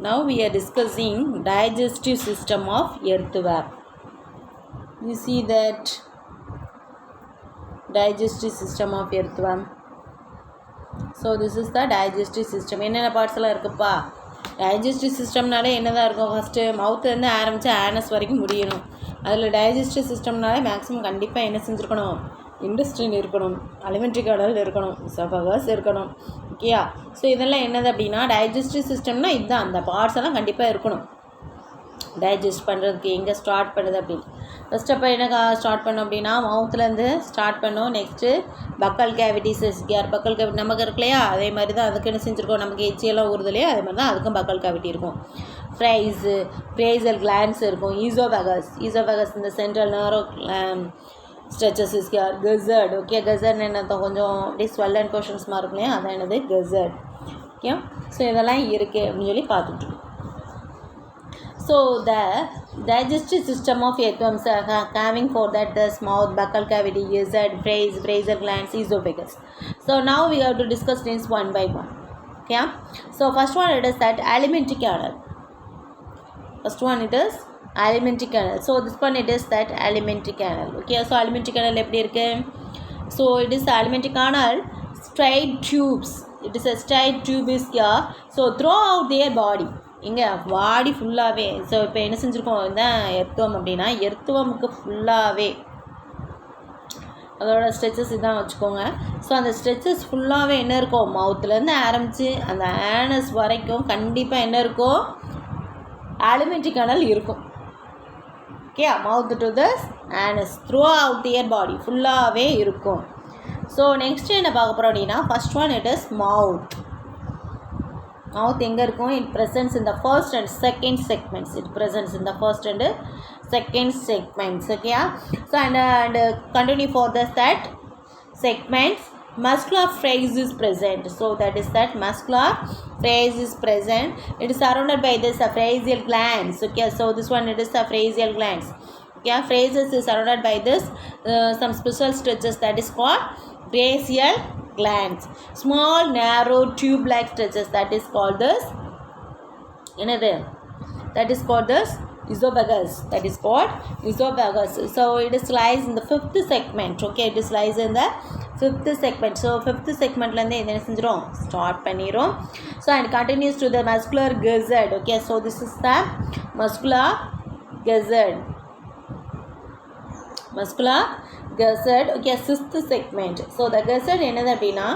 Now we are discussing digestive system of earthworm. You see that digestive system of earthworm. So this is the digestive system. என்னென்ன பார்ட்ஸ்லாம் இருக்குப்பா? digestive சிஸ்டம்னாலே என்னதான் இருக்கும்? First மவுத்துலேருந்து ஆரம்பித்து anus வரைக்கும் முடியணும். அதில் digestive சிஸ்டம்னாலே மேக்ஸிமம் கண்டிப்பாக என்ன செஞ்சுருக்கணும்? இண்டஸ்ட்ரின் இருக்கணும், அலிமெண்ட்ரி கடல் இருக்கணும், இசோஃபகஸ் இருக்கணும். ஓகேயா? ஸோ இதெல்லாம் என்னது அப்படின்னா டைஜஸ்டிவ் சிஸ்டம்னா இதுதான், அந்த பார்ட்ஸ் எல்லாம் கண்டிப்பாக இருக்கணும் டைஜஸ்ட் பண்ணுறதுக்கு. எங்கே ஸ்டார்ட் பண்ணுது அப்படின்னு ஃபஸ்ட் அப்போ என்ன ஸ்டார்ட் பண்ணோம் அப்படின்னா மவுத்துலேருந்து ஸ்டார்ட் பண்ணோம். நெக்ஸ்ட்டு பக்கல் கேவிட்டிஸ் பக்கல் கேவிட்டி நமக்கு இருக்கு இல்லையா, அதே மாதிரி தான் அதுக்கு என்ன செஞ்சுருக்கோம், நமக்கு எச்சியெல்லாம் ஊறுது இல்லையா, அதே மாதிரி தான் அதுக்கும் பக்கல் கேவிட்டி இருக்கும். ஃப்ரைசல் கிளான்ஸ் இருக்கும். ஈசோஃபகஸ் இந்த சென்ட்ரல் நேரோ ஸ்ட்ரெச்சஸ் இஸ் ஹியர். கசர்ட். ஓகே, கசர்ட் என்ன கொஞ்சம் அப்படியே ஸ்வெல் அண்ட் போர்ஷன்ஸ் மாதிரி இருக்கும் இல்லையா, அதான் என்னது கசர்ட். ஓகே, ஸோ இதெல்லாம் இருக்குது அப்படின்னு சொல்லி பார்த்துட்டு. So the digestive system of earthworms having for that the mouth, buccal cavity, gizzard, fraser glands, esophagus. So now we have to discuss things one by one. Okay, so first one it is that alimentary canal. First one it is alimentary canal. So this one it is that alimentary canal. Okay, so alimentary canal எப்படி இருக்கு? So it is alimentary canal, straight tubes. It is a straight tube is here. So throughout their body, இங்கே பாடி ஃபுல்லாகவே. So இப்போ என்ன செஞ்சுருக்கோம், இதுதான் எர்த்துவம் அப்படின்னா எர்த்துவமுக்கு ஃபுல்லாகவே அதோட ஸ்ட்ரெச்சஸ் இதான் வச்சுக்கோங்க. ஸோ அந்த ஸ்ட்ரெச்சஸ் ஃபுல்லாகவே என்ன இருக்கும், மவுத்துலேருந்து ஆரம்பித்து அந்த ஆனஸ் வரைக்கும் கண்டிப்பாக என்ன இருக்கும், அலிமெண்ட்ரி கனல் இருக்கும். Okay, mouth to the anus throughout their body ஃபுல்லாகவே இருக்கும். ஸோ நெக்ஸ்ட் என்ன பார்க்க போகிறோம் அப்படின்னா first one it is mouth. Mouth எங்கே இருக்கும்? It presents in the first and second segments. It presents in the first and second segments. ஓகேயா? So and continue for that segments muscular phrase is present. So that is that muscular phrase is present. It is surrounded by this phrasial glands. Okay, so this one it is the phrasial glands. Okay, phrases is surrounded by this some special structures that is called phrasial glands. Small narrow tube like structures that is called this another, that is called this esophagus. That is called esophagus. So it is lies in the fifth segment. Okay, it is lies in the fifth segment. So fifth segment la indha என்ன செஞ்சிரோம், start பண்ணிரோம். So and continues to the muscular gizzard. Okay, so this is the muscular gizzard. Okay, sixth segment. So the gizzard என்னது அப்படின்னா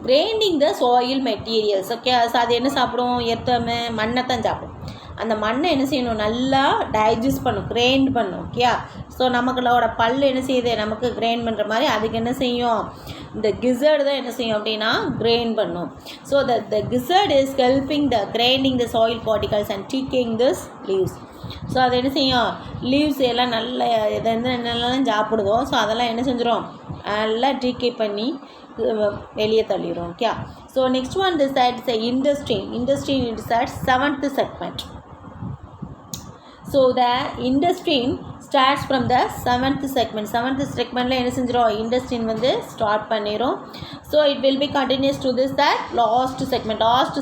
grinding the soil materials. Okay, so அது என்ன சாப்பிடும், எர்த்தமே மண்ணை தான் சாப்பிடும். அந்த மண்ணை என்ன செய்யணும், நல்லா டைஜஸ்ட் பண்ணும், கிரைண்ட் பண்ணும். ஓகே, ஸோ நமக்குள்ளோட பல் என்ன செய்யுது, நமக்கு கிரைண்ட் பண்ணுற மாதிரி அதுக்கு என்ன செய்யும், இந்த gizzard தான் என்ன செய்யும் அப்படின்னா கிரைண்ட் பண்ணும். So the gizzard is helping the grinding the soil particles and taking this leaves. So அது என்ன செய்யும், லீவ்ஸ் எல்லாம் நல்ல எது என்னெல்லாம் சாப்பிடுதோ ஸோ அதெல்லாம் என்ன செஞ்சிடும், நல்லா டீகே பண்ணி வெளியே தள்ளிடும். Okay, so next one this it's intestine it's at seventh segment. So the intestine starts from the seventh செக்மெண்ட்டில் என்ன செஞ்சிடும், இண்டஸ்ட்ரின் வந்து ஸ்டார்ட் பண்ணிடும். So it will be continues to this that last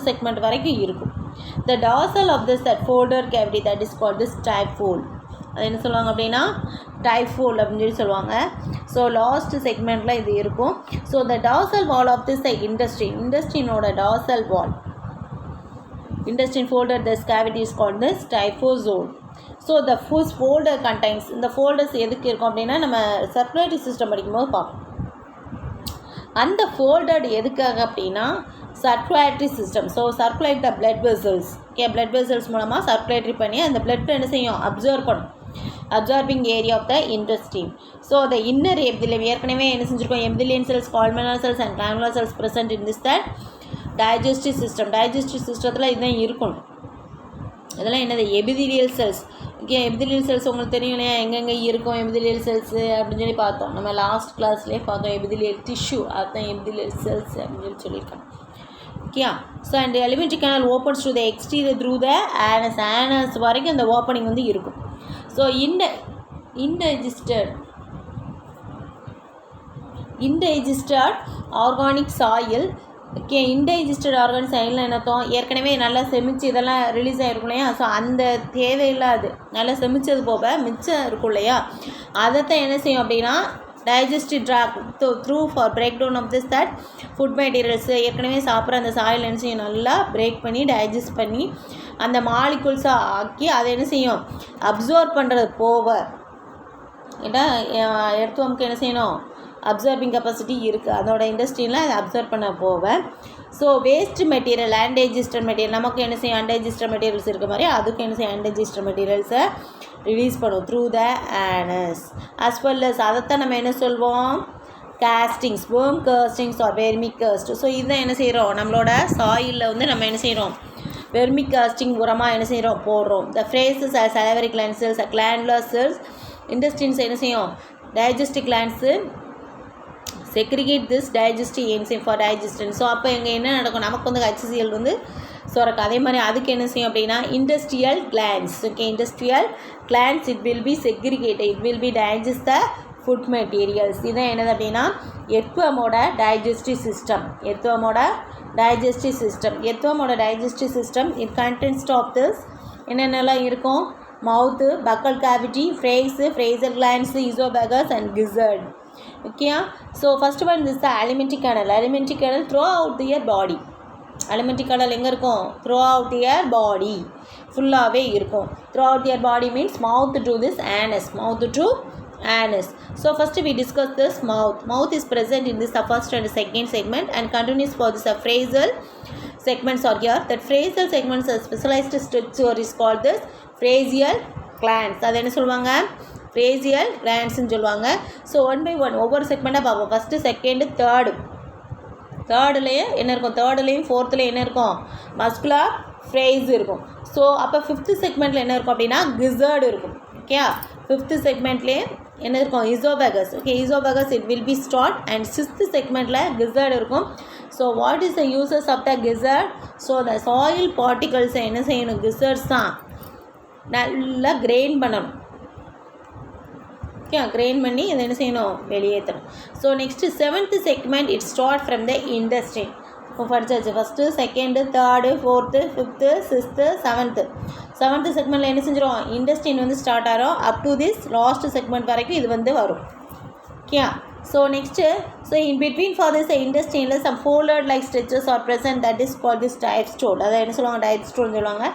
segment வரைக்கும் இருக்கும். The dorsal of this that folder cavity that is called this typhoid. அது என்ன சொல்லுவாங்க அப்படின்னா டைஃபோல் அப்படின்னு சொல்லி சொல்லுவாங்க. ஸோ லாஸ்ட் செக்மெண்ட்டில் இது இருக்கும். So the dorsal wall of this இண்டஸ்ட்ரினோட dorsal wall, intestine folder this cavity is called this typhozoal. So the first folder contains, இந்த ஃபோல்டர்ஸ் எதுக்கு இருக்கும் அப்படின்னா நம்ம சர்க்குலேட்டரி சிஸ்டம் படிக்கும்போது பார்ப்போம். அந்த ஃபோல்டர் எதுக்காக அப்படின்னா circulatory system. So circulate the blood vessels. Okay, blood vessels மூலமாக சர்க்குலேட்டரி பண்ணி அந்த பிளட் என்ன செய்யும், அப்சர்வ் பண்ணும், absorbing area of the intestine. So the inner epithelium ஏற்கனவே என்ன செஞ்சுருக்கோம், epithelial cells, columnar cells and glandular cells present in this that digestive சிஸ்டத்தில் இதுதான் இருக்கணும். இதெல்லாம் என்னது, epithelial cells. Okay, epithelial cells உங்களுக்கு தெரியும் இல்லையா, எங்கெங்கே இருக்கும் எபிதிலியல் செல்ஸு அப்படின்னு சொல்லி பார்த்தோம். நம்ம லாஸ்ட் கிளாஸ்லேயே பார்த்தோம் எபிதிலியல் டிஷ்யூ, அதுதான் எபிதிலியல் செல்ஸ் அப்படின்னு சொல்லியிருக்காங்க. Okay, so and alimentary canal opens to the exterior through the anus வரைக்கும் அந்த ஓப்பனிங் வந்து இருக்கும். So indigested organic soil okay. Indigested organs சைடில் என்னத்தோம் ஏற்கனவே நல்லா செமிச்சு இதெல்லாம் ரிலீஸ் ஆகிருக்கும் இல்லையா. ஸோ அந்த தேவையில்லாது நல்லா செமிச்சது போக மிச்சம் இருக்கும் இல்லையா, அதைத்தான் என்ன செய்யும் அப்படின்னா digestive tract through for break down of this that food materials ஏற்கனவே சாப்பிட்ற அந்த சாயில் என்ன செய்யும் நல்லா பிரேக் பண்ணி டைஜஸ்ட் பண்ணி அந்த மாலிகுல்ஸாக ஆக்கி அதை என்ன செய்யும் அப்சர்வ் பண்ணுறது போக. ஏன்னா எர்த்வார்முக்கு என்ன செய்யணும் அப்சர்விங் கெப்பாசிட்டி இருக்குது, அதோட இண்டஸ்ட்ரியில் அதை அப்சர்வ் பண்ண போவேன். So waste material undigested material நமக்கு என்ன செய்யும் அன்டைஜஸ்டட் மெட்டீரியல்ஸ் இருக்க மாதிரி அதுக்கு என்ன செய்யும் அன்டைஜஸ்டட் மெட்டீரியல்ஸை ரிலீஸ் பண்ணும் through the anus as well as. அதைத்தான் நம்ம என்ன சொல்வோம் castings, worm castings or vermicast. So இதுதான் என்ன செய்கிறோம் நம்மளோட சாயிலில் வந்து நம்ம என்ன செய்கிறோம் வெர்மிகாஸ்டிங் உரமாக என்ன செய்கிறோம் போடுறோம். The pharynx are salivary gland cells, glandular cells, intestines என்ன செய்யும் digestive glands segregate this digestive enzyme for டைஜஸ்டன். So அப்போ இங்கே என்ன நடக்கும் நமக்கு வந்து HCl வந்து சுரக்கு. அதே மாதிரி அதுக்கு என்ன செய்யும் அப்படின்னா intestinal glands. Okay, intestinal glands it will be segregated, it will be digest the food materials. இதான் என்னது அப்படின்னா எர்த்வார்மோட டைஜஸ்டிவ் சிஸ்டம். எர்த்வார்மோட digestive system it condensed of this என்னென்னலாம் இருக்கும் மவுத்து, பக்கல் கேவிட்டி, ஃப்ரேசர் glands, oesophagus and gizzard. Okay, so first one is the alimentary canal throughout your body. Alimentary canal எங்கே இருக்கும் throughout your body ஃபுல்லாகவே இருக்கும். throughout your body means mouth to this anus, So first we discuss this mouth is present in this first and second segment and continues for this phrasal segments are here. That phrasal segments are specialized structure is called this phrasial glands. அது என்ன சொல்லுவாங்க ஃப்ரேசியல் கிளான்ஸ்ன்னு சொல்லுவாங்க. So one by one ஒவ்வொரு செக்மெண்ட்டாக பார்ப்போம். First, second, தேர்டுலேயே என்ன இருக்கும் தேர்டுலேயும் ஃபோர்த்துலேயும் என்ன இருக்கும் மஸ்குலார் ஃப்ரேஸ் இருக்கும். ஸோ அப்போ ஃபிஃப்த்து செக்மெண்ட்டில் என்ன இருக்கும் அப்படின்னா கிசர்டு இருக்கும். ஓகே, ஃபிஃப்த்து செக்மெண்ட்லேயே என்ன இருக்கும் oesophagus. Okay, oesophagus it will be start and sixth செக்மெண்ட்டில் கிசர்டு இருக்கும். So what is the uses of the gizzard? So the soil பார்ட்டிகல்ஸை என்ன செய்யணும் கிசர்ட்ஸ் தான் நல்லா கிரெயின் பண்ணணும். கிரெயின் பண்ணி இதை என்ன செய்யணும் வெளியேற்றணும். So next seventh segment it start from the intestine. இப்போ படித்தாச்சு first, second, third, fourth, fifth, sixth, seventh செக்மெண்ட்டில் என்ன செஞ்சிடும் இண்டஸ்ட்ரின் வந்து ஸ்டார்ட் ஆகும். Up to this last segment வரைக்கும் இது வந்து வரும். Okay, so next, so in between for this இண்டஸ்ட்ரியில் some folded like stretches are present that is called this typhlosole. அதை என்ன சொல்லுவாங்க டைப்ஸ்டோல்னு சொல்லுவாங்க.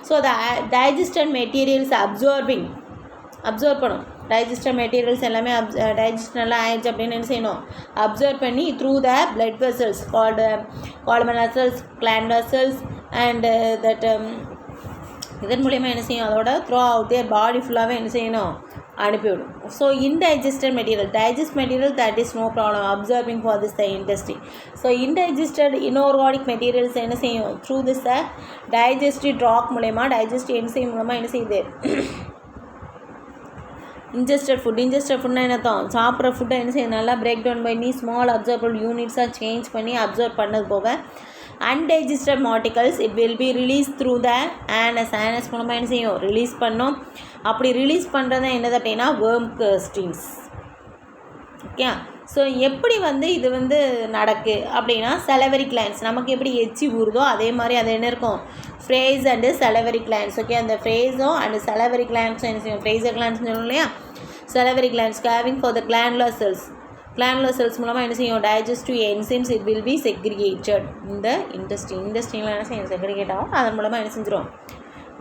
So the digested materials absorb பண்ணும். டைஜஸ்டட் மெட்டீரியல்ஸ் எல்லாமே டைஜஸ்ட் நல்லா ஆயிடுச்சு அப்படின்னு என்ன செய்யணும் அப்சர்வ் பண்ணி through the blood vessels Kalman vessels, gland vessels and that இதன் மூலயமா என்ன செய்யும் அதோட த்ரூ அவுட் தியர் பாடி ஃபுல்லாகவே என்ன செய்யணும் அனுப்பிவிடும். So indigested material that is no problem absorbing for this the intestine. So indigested inorganic materials என்ன செய்யும் through this the digestive tract மூலயமா டைஜஸ்டிவ் என்சைம் மூலமாக என்ன செய்யுது இன்ஜஸ்டட் ஃபுட்னா என்னத்தான் சாப்பிட்ற ஃபுட்டை என்ன செய்யும் நல்லா பிரேக் டவுன் பண்ணி ஸ்மால் அப்சர்வபிள் யூனிட்ஸாக சேஞ்ச் பண்ணி அப்சர்வ் பண்ணது போக undigested particles it will be release through the anus மூலமாக என்ன செய்யும் ரிலீஸ் பண்ணோம். அப்படி ரிலீஸ் பண்ணுறது என்னது அப்படின்னா worm castings. ஓகே, ஸோ எப்படி வந்து இது வந்து நடக்கு அப்படின்னா salivary glands நமக்கு எப்படி எச்சி ஊறுதோ அதே மாதிரி அது என்ன இருக்கும் phrase and salivary glands. Okay, அந்த ஃப்ரேஸும் அண்டு salivary glands என்ன செய்யும் ஃப்ரேசர் கிளான்ஸ்னு சொல்லணும் இல்லையா. salivary glands carving for the glandular cells மூலமாக என்ன செய்யும் digestive enzymes it will be segregated இந்த இண்டஸ்ட்ரியில் என்ன செய்யும் செக்ரிகேட் ஆகும். அதன் மூலமாக என்ன செஞ்சிடும்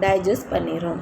டைஜஸ்ட் பண்ணிடும்.